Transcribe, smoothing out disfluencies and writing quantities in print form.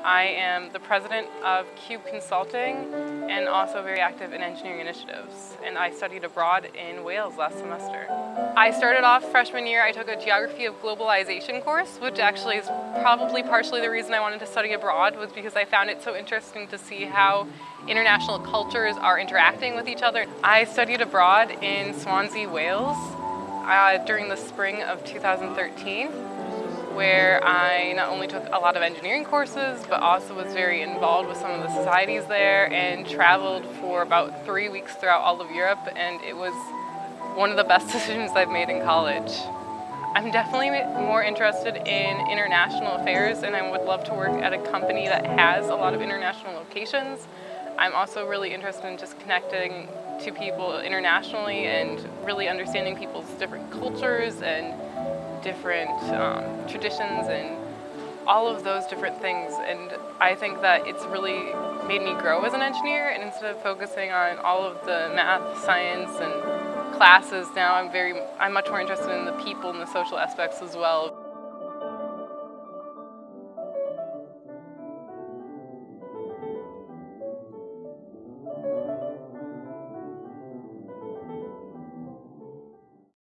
I am the president of Cube Consulting and also very active in engineering initiatives. And I studied abroad in Wales last semester. I started off freshman year, I took a Geography of Globalization course, which actually is probably partially the reason I wanted to study abroad, was because I found it so interesting to see how international cultures are interacting with each other. I studied abroad in Swansea, Wales during the spring of 2013. Where I not only took a lot of engineering courses, but also was very involved with some of the societies there and traveled for about 3 weeks throughout all of Europe, and it was one of the best decisions I've made in college. I'm definitely more interested in international affairs, and I would love to work at a company that has a lot of international locations. I'm also really interested in just connecting to people internationally and really understanding people's different cultures and different traditions and all of those different things, and I think that it's really made me grow as an engineer, and instead of focusing on all of the math, science, and classes, now I'm much more interested in the people and the social aspects as well.